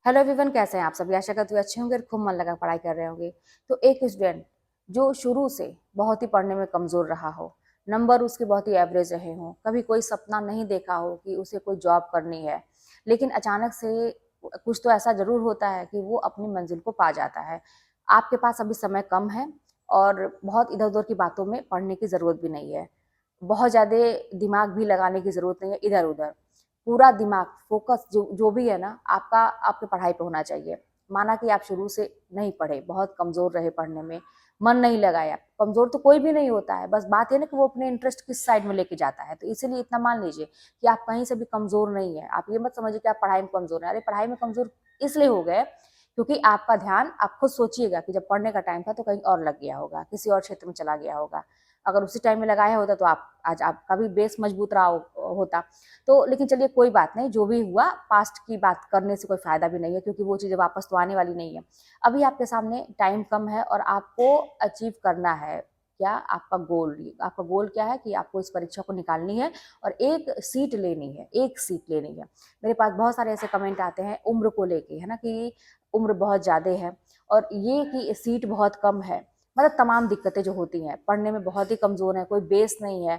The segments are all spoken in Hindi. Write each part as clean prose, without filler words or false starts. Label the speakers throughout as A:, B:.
A: हेलो एवरीवन, कैसे हैं आप सभी। आशा करती हूँ अच्छे होंगे और खूब मन लगा पढ़ाई कर रहे होंगे। तो एक स्टूडेंट जो शुरू से बहुत ही पढ़ने में कमजोर रहा हो, नंबर उसके बहुत ही एवरेज रहे हों, कभी कोई सपना नहीं देखा हो कि उसे कोई जॉब करनी है, लेकिन अचानक से कुछ तो ऐसा जरूर होता है कि वो अपनी मंजिल को पा जाता है। आपके पास अभी समय कम है और बहुत इधर उधर की बातों में पढ़ने की जरूरत भी नहीं है। बहुत ज्यादा दिमाग भी लगाने की जरूरत नहीं है इधर उधर। पूरा दिमाग फोकस जो जो भी है ना आपका, आपके पढ़ाई पे होना चाहिए। माना कि आप शुरू से नहीं पढ़े, बहुत कमजोर रहे पढ़ने में, मन नहीं लगाया। कमजोर तो कोई भी नहीं होता है, बस बात है ना कि वो अपने इंटरेस्ट किस साइड में लेके जाता है। तो इसीलिए इतना मान लीजिए कि आप कहीं से भी कमजोर नहीं है। आप ये मत समझिए कि आप पढ़ाई में कमजोर है। अरे पढ़ाई में कमजोर इसलिए हो गए क्योंकि आपका ध्यान, आप खुद सोचिएगा कि जब पढ़ने का टाइम था तो कहीं और लग गया होगा, किसी और क्षेत्र में चला गया होगा। अगर उसी टाइम में लगाया होता तो आप आज आपका भी बेस मजबूत रहा होता। तो लेकिन चलिए कोई बात नहीं, जो भी हुआ पास्ट की बात करने से कोई फायदा भी नहीं है, क्योंकि वो चीजें वापस तो आने वाली नहीं है। अभी आपके सामने टाइम कम है और आपको अचीव करना है क्या, आपका गोल। आपका गोल क्या है कि आपको इस परीक्षा को निकालनी है और एक सीट लेनी है, एक सीट लेनी है। मेरे पास बहुत सारे ऐसे कमेंट आते हैं उम्र को लेके, है ना, कि उम्र बहुत ज्यादा है और ये कि सीट बहुत कम है। मतलब तमाम दिक्कतें जो होती हैं, पढ़ने में बहुत ही कमजोर है, कोई बेस नहीं है,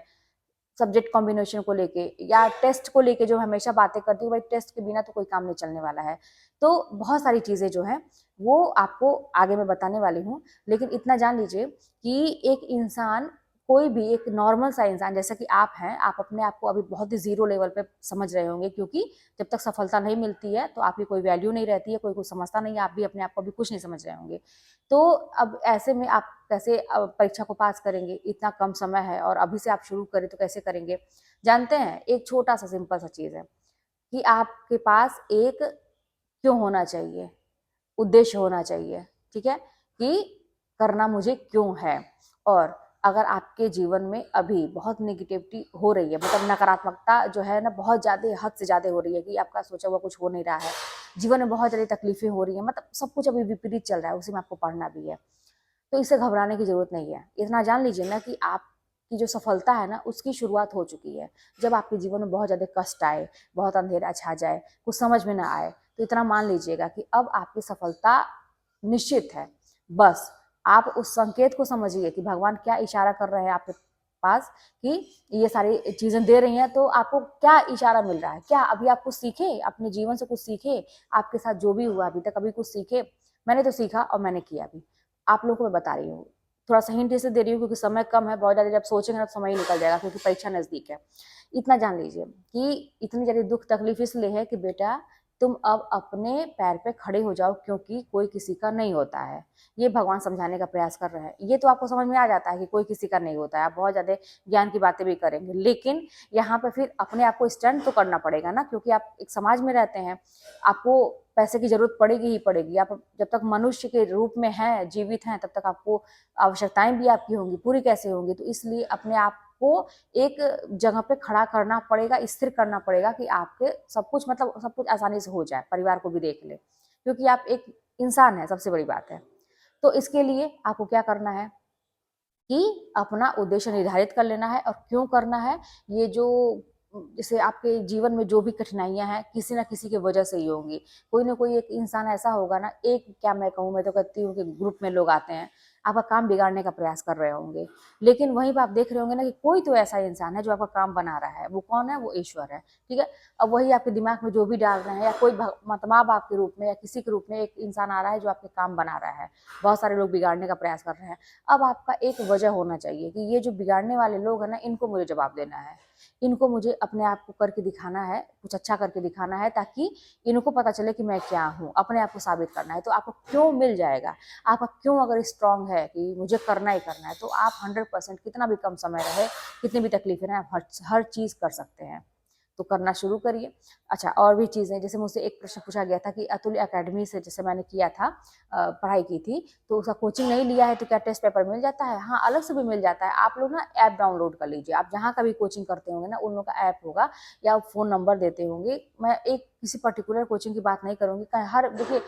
A: सब्जेक्ट कॉम्बिनेशन को लेके या टेस्ट को लेके जो हमेशा बातें करती हूँ, भाई टेस्ट के बिना तो कोई काम नहीं चलने वाला है। तो बहुत सारी चीजें जो है वो आपको आगे मैं बताने वाली हूँ। लेकिन इतना जान लीजिए कि एक इंसान, कोई भी एक नॉर्मल सा इंसान जैसा कि आप हैं, आप अपने आप को अभी बहुत ही जीरो लेवल पे समझ रहे होंगे, क्योंकि जब तक सफलता नहीं मिलती है तो आपकी कोई वैल्यू नहीं रहती है, कोई कुछ समझता नहीं है, आप भी अपने आप को अभी कुछ नहीं समझ रहे होंगे। तो अब ऐसे में आप कैसे परीक्षा को पास करेंगे, इतना कम समय है और अभी से आप शुरू करें तो कैसे करेंगे। जानते हैं, एक छोटा सा सिंपल सा चीज है कि आपके पास एक क्यों होना चाहिए, उद्देश्य होना चाहिए। ठीक है, कि करना मुझे क्यों है। और अगर आपके जीवन में अभी बहुत नेगेटिविटी हो रही है, मतलब नकारात्मकता जो है ना बहुत ज्यादा, हद से ज्यादा हो रही है कि आपका सोचा हुआ कुछ हो नहीं रहा है, जीवन में बहुत ज्यादा तकलीफें हो रही है, मतलब सब कुछ अभी विपरीत चल रहा है, उसी में आपको पढ़ना भी है, तो इससे घबराने की जरूरत नहीं है। इतना जान लीजिए ना कि आपकी जो सफलता है ना उसकी शुरुआत हो चुकी है। जब आपके जीवन में बहुत ज्यादा कष्ट आए, बहुत अंधेरा छा जाए, कुछ समझ में ना आए, तो इतना मान लीजिएगा कि अब आपकी सफलता निश्चित है। बस आप उस संकेत को समझिए कि भगवान क्या इशारा कर रहे हैं आपके पास, कि ये सारी चीजें दे रही हैं, तो आपको क्या इशारा मिल रहा है। क्या अभी आप कुछ सीखे, अपने जीवन से कुछ सीखे, आपके साथ जो भी हुआ अभी तक अभी कुछ सीखे। मैंने तो सीखा और मैंने किया भी, आप लोगों को मैं बता रही हूँ। थोड़ा सा हिंट इसलिए दे रही हूँ क्योंकि समय कम है, बहुत ज्यादा जब सोचेंगे ना तो समय ही निकल जाएगा, क्योंकि परीक्षा नजदीक है। इतना जान लीजिए कि इतनी ज्यादा दुख तकलीफ इसलिए है कि बेटा तुम अब अपने पैर पे खड़े हो जाओ, क्योंकि कोई किसी का नहीं होता है। ये भगवान समझाने का प्रयास कर रहे हैं। ये तो आपको समझ में आ जाता है कि कोई किसी का नहीं होता है, आप बहुत ज्यादा ज्ञान की बातें भी करेंगे, लेकिन यहाँ पे फिर अपने आप को स्टैंड तो करना पड़ेगा ना, क्योंकि आप एक समाज में रहते हैं, आपको पैसे की जरूरत पड़ेगी ही पड़ेगी। आप जब तक मनुष्य के रूप में हैं, जीवित हैं, तब तक आपको आवश्यकताएं भी आपकी होंगी, पूरी कैसे होंगी। तो इसलिए अपने आप को एक जगह पे खड़ा करना पड़ेगा, स्थिर करना पड़ेगा कि आपके सब कुछ, मतलब सब कुछ आसानी से हो जाए, परिवार को भी देख ले, क्योंकि आप एक इंसान है, सबसे बड़ी बात है। तो इसके लिए आपको क्या करना है कि अपना उद्देश्य निर्धारित कर लेना है। और क्यों करना है, ये जो जैसे आपके जीवन में जो भी कठिनाइयां हैं किसी ना किसी की वजह से ही होंगी। कोई ना कोई एक इंसान ऐसा होगा ना, एक क्या मैं कहूँ, मैं तो कहती हूँ कि ग्रुप में लोग आते हैं, आपका काम बिगाड़ने का प्रयास कर रहे होंगे, लेकिन वहीं पर आप देख रहे होंगे ना कि कोई तो ऐसा इंसान है जो आपका काम बना रहा है। वो कौन है, वो ईश्वर है। ठीक है, अब वही आपके दिमाग में जो भी डाल रहे हैं, या कोई मतमाब आपके रूप में या किसी के रूप में एक इंसान आ रहा है जो आपके काम बना रहा है, बहुत सारे लोग बिगाड़ने का प्रयास कर रहे हैं। अब आपका एक वजह होना चाहिए कि ये जो बिगाड़ने वाले लोग हैं ना, इनको मुझे जवाब देना है, इनको मुझे अपने आप को करके दिखाना है, कुछ अच्छा करके दिखाना है, ताकि इनको पता चले कि मैं क्या हूँ, अपने आप को साबित करना है। तो आपको क्यों मिल जाएगा। आपका क्यों अगर स्ट्रांग है कि मुझे करना ही करना है, तो आप 100% कितना भी कम समय रहे, कितनी भी तकलीफें रहे, आप हर चीज कर सकते हैं। तो करना शुरू करिए। अच्छा, और भी चीज़ें, जैसे मुझसे एक प्रश्न पूछा गया था कि अतुल्य अकेडमी से जैसे मैंने किया था, पढ़ाई की थी, तो उसका कोचिंग नहीं लिया है तो क्या टेस्ट पेपर मिल जाता है। हाँ, अलग से भी मिल जाता है। आप लोग ना ऐप डाउनलोड कर लीजिए, आप जहाँ का भी कोचिंग करते होंगे ना उन लोग का ऐप होगा, या फ़ोन नंबर देते होंगे। मैं एक किसी पर्टिकुलर कोचिंग की बात नहीं करूँगी, हर देखिए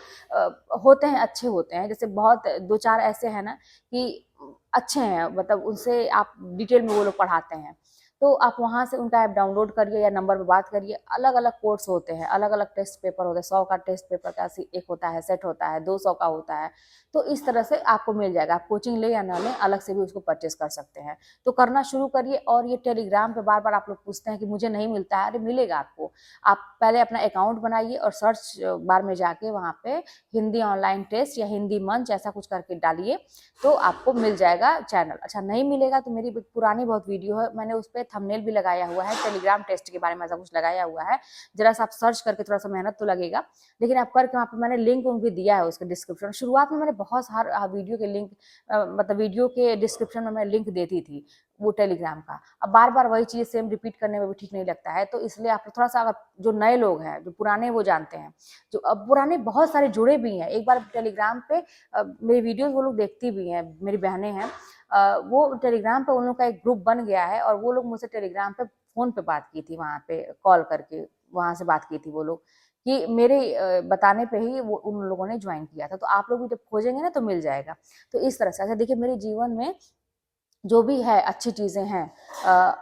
A: होते हैं, अच्छे होते हैं, जैसे बहुत दो चार ऐसे हैं ना कि अच्छे हैं, मतलब उनसे आप डिटेल में वो लोग पढ़ाते हैं। तो आप वहाँ से उनका ऐप डाउनलोड करिए या नंबर पे बात करिए। अलग अलग कोर्स होते हैं, अलग अलग टेस्ट पेपर होते हैं, 100 का टेस्ट पेपर का एक होता है, सेट होता है, 200 का होता है। तो इस तरह से आपको मिल जाएगा, आप कोचिंग ले या ना लें, अलग से भी उसको परचेस कर सकते हैं। तो करना शुरू करिए। और ये टेलीग्राम पे बार बार आप लोग पूछते हैं कि मुझे नहीं मिलता है, अरे मिलेगा आपको। आप पहले अपना अकाउंट बनाइए और सर्च बार में जाके वहाँ पे हिंदी ऑनलाइन टेस्ट या हिंदी मंच ऐसा कुछ करके डालिए, तो आपको मिल जाएगा चैनल। अच्छा नहीं मिलेगा तो मेरी पुरानी बहुत वीडियो है, मैंने उस पर थंबनेल भी लगाया हुआ है, टेलीग्राम टेस्ट के बारे में ऐसा कुछ लगाया हुआ है। जरा सा आप सर्च करके, थोड़ा सा मेहनत तो लगेगा, लेकिन आप करके वहाँ पे मैंने लिंक भी दिया है उसके डिस्क्रिप्शन। शुरुआत में मैंने बहुत सारे वीडियो के लिंक मतलब वीडियो के डिस्क्रिप्शन में मैं लिंक देती थी वो टेलीग्राम का। अब बार बार वही चीज़ सेम रिपीट करने में भी ठीक नहीं लगता है, तो इसलिए आप थोड़ा सा, अगर जो नए लोग हैं, जो पुराने वो जानते हैं, जो अब पुराने बहुत सारे जुड़े भी हैं, एक बार टेलीग्राम पे मेरी वीडियोस वो लोग देखती भी हैं, मेरी बहनें हैं, वो टेलीग्राम पे उन लोग का एक ग्रुप बन गया है और वो लोग मुझसे टेलीग्राम पे फ़ोन पे बात की थी, वहाँ पे कॉल करके वहाँ से बात की थी वो लोग, कि मेरे बताने पे ही वो उन लोगों ने ज्वाइन किया था। तो आप लोग भी जब खोजेंगे ना तो मिल जाएगा। तो इस तरह से, अच्छा देखिए, मेरे जीवन में जो भी है अच्छी चीज़ें हैं,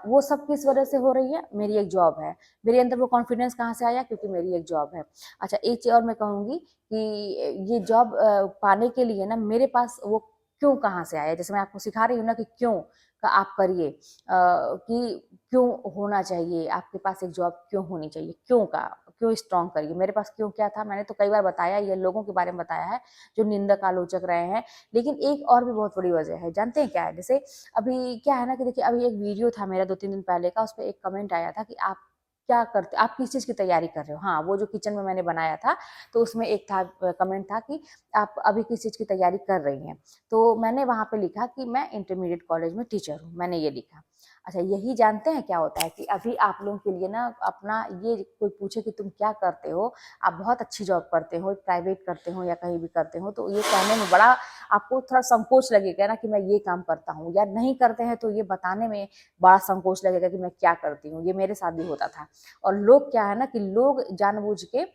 A: वो सब किस वजह से हो रही है, मेरी एक जॉब है। मेरे अंदर वो कॉन्फिडेंस कहाँ से आया, क्योंकि मेरी एक जॉब है। अच्छा एक चीज़ और मैं कहूँगी कि ये जॉब पाने के लिए ना मेरे पास वो क्यों कहाँ से आया, जैसे मैं आपको सिखा रही हूँ ना कि क्यों का आप करिए, कि क्यों होना चाहिए आपके पास एक जॉब, क्यों होनी चाहिए, क्यों का क्यों स्ट्रॉन्ग करिए। मेरे पास क्यों क्या था, मैंने तो कई बार बताया, ये लोगों के बारे में बताया है जो निंदक आलोचक रहे हैं। लेकिन एक और भी बहुत बड़ी वजह है, जानते हैं क्या है? जैसे अभी क्या है ना कि देखिए, अभी एक वीडियो था मेरा 2-3 दिन पहले का, उस पे एक कमेंट आया था कि आप क्या करते, आप किस चीज़ की तैयारी कर रहे हो? हाँ, वो जो किचन में मैंने बनाया था, तो उसमें एक था कमेंट था कि आप अभी किस चीज़ की तैयारी कर रही हैं? तो मैंने वहाँ पे लिखा कि मैं इंटरमीडिएट कॉलेज में टीचर हूँ, मैंने ये लिखा। अच्छा यही जानते हैं क्या होता है कि अभी आप लोगों के लिए ना अपना, ये कोई पूछे कि तुम क्या करते हो, आप बहुत अच्छी जॉब करते हो, प्राइवेट करते हो या कहीं भी करते हो, तो ये कहने में बड़ा आपको थोड़ा संकोच लगेगा ना कि मैं ये काम करता हूँ, या नहीं करते हैं तो ये बताने में बड़ा संकोच लगेगा कि मैं क्या करती हूँ। ये मेरे साथ भी होता था। और लोग क्या है ना कि लोग जानबूझ के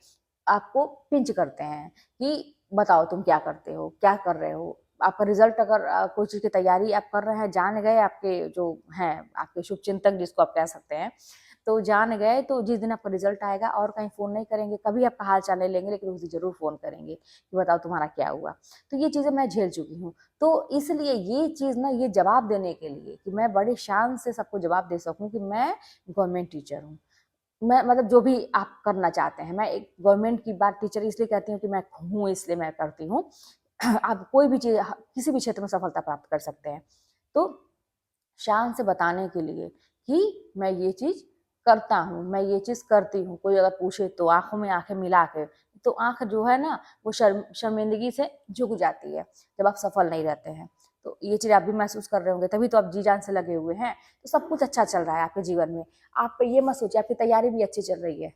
A: आपको पिंच करते हैं कि बताओ तुम क्या करते हो, क्या कर रहे हो। आपका रिजल्ट, अगर कोई चीज़ की तैयारी आप कर रहे हैं, जान गए आपके जो हैं आपके शुभचिंतक जिसको आप कह सकते हैं, तो जान गए, तो जिस दिन आपका रिजल्ट आएगा और कहीं फ़ोन नहीं करेंगे, कभी आपका हाल चाल नहीं लेंगे, लेकिन उस दिन ज़रूर फ़ोन करेंगे कि बताओ तुम्हारा क्या हुआ। तो ये चीज़ें मैं झेल चुकी हूँ। तो इसलिए ये चीज़ ना, ये जवाब देने के लिए कि मैं बड़ी शान से सबको जवाब दे सकूँ कि मैं गवर्नमेंट टीचर हूँ। मैं मतलब जो भी आप करना चाहते हैं, मैं एक गवर्नमेंट की बात टीचर इसलिए कहती हूँ कि मैं हूँ, इसलिए मैं करती हूँ। आप कोई भी चीज़ किसी भी क्षेत्र में सफलता प्राप्त कर सकते हैं। तो शान से बताने के लिए कि मैं ये चीज़ करता हूँ, मैं ये चीज़ करती हूँ। कोई अगर पूछे तो आँखों में आँखें मिला के, तो आँख जो है ना वो शर्मिंदगी से झुक जाती है जब आप सफल नहीं रहते हैं। तो ये चीज़ आप भी महसूस कर रहे होंगे, तभी तो आप जी-जान से लगे हुए हैं। तो सब कुछ अच्छा चल रहा है आपके जीवन में। आप ये मत सोचिए, आपकी तैयारी भी अच्छी चल रही है।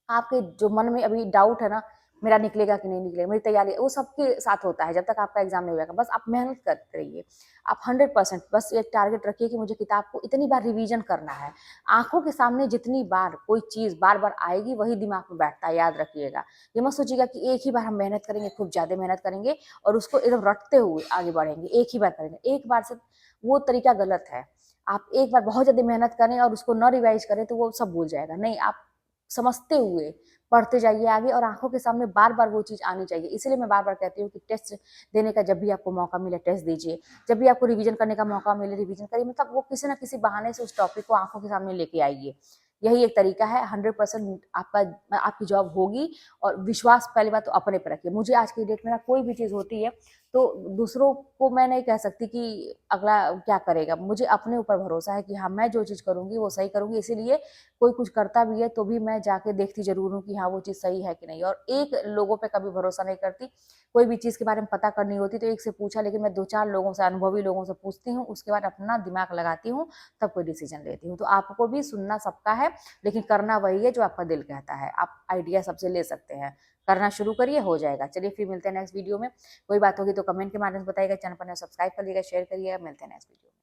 A: आपके जो मन में अभी डाउट है ना, मेरा निकलेगा कि नहीं निकलेगा, मेरी तैयारी, वो सबके साथ होता है जब तक आपका एग्जाम नहीं होगा। बस आप मेहनत करते रहिए, आप 100%, बस एक टारगेट रखिए कि मुझे किताब को इतनी बार रिवीजन करना है। आंखों के सामने जितनी बार कोई चीज़ बार बार आएगी वही दिमाग में बैठता है, याद रखिएगा। ये मत सोचिएगा कि एक ही बार हम मेहनत करेंगे, खूब ज़्यादा मेहनत करेंगे और उसको एकदम रटते हुए आगे बढ़ेंगे, एक ही बार करेंगे। एक बार से वो तरीका गलत है। आप एक बार बहुत ज़्यादा मेहनत करें और उसको न रिवाइज करें तो वो सब भूल जाएगा। नहीं, आप समझते हुए पढ़ते जाइए आगे, और आंखों के सामने बार बार वो चीज़ आनी चाहिए। इसलिए मैं बार बार कहती हूँ कि टेस्ट देने का जब भी आपको मौका मिले टेस्ट दीजिए, जब भी आपको रिवीजन करने का मौका मिले रिवीजन करिए, मतलब वो किसी ना किसी बहाने से उस टॉपिक को आंखों के सामने लेके आइए। यही एक तरीका है। 100% आपकी जॉब होगी। और विश्वास पहली बात तो अपने पर रखिए। मुझे आज की डेट में ना कोई भी चीज़ होती है तो दूसरों को मैं नहीं कह सकती कि अगला क्या करेगा। मुझे अपने ऊपर भरोसा है कि हाँ, मैं जो चीज़ करूँगी वो सही करूँगी। इसीलिए कोई कुछ करता भी है तो भी मैं जाके देखती ज़रूर हूँ कि हाँ, वो चीज़ सही है कि नहीं। और एक लोगों पे कभी भरोसा नहीं करती। कोई भी चीज़ के बारे में पता करनी होती तो एक से पूछा, लेकिन मैं 2-4 लोगों से, अनुभवी लोगों से पूछती हूँ, उसके बाद अपना दिमाग लगाती हूँ, तब कोई डिसीजन लेती हूँ। तो आपको भी सुनना सबका है, लेकिन करना वही है जो आपका दिल कहता है। आप आइडिया सबसे ले सकते हैं, करना शुरू करिए, हो जाएगा। चलिए फिर मिलते हैं नेक्स्ट वीडियो में। कोई बात होगी तो कमेंट के माध्यम से बताइएगा। चैनल पर सब्सक्राइब करिएगा, शेयर करिएगा। मिलते हैं नेक्स्ट वीडियो में।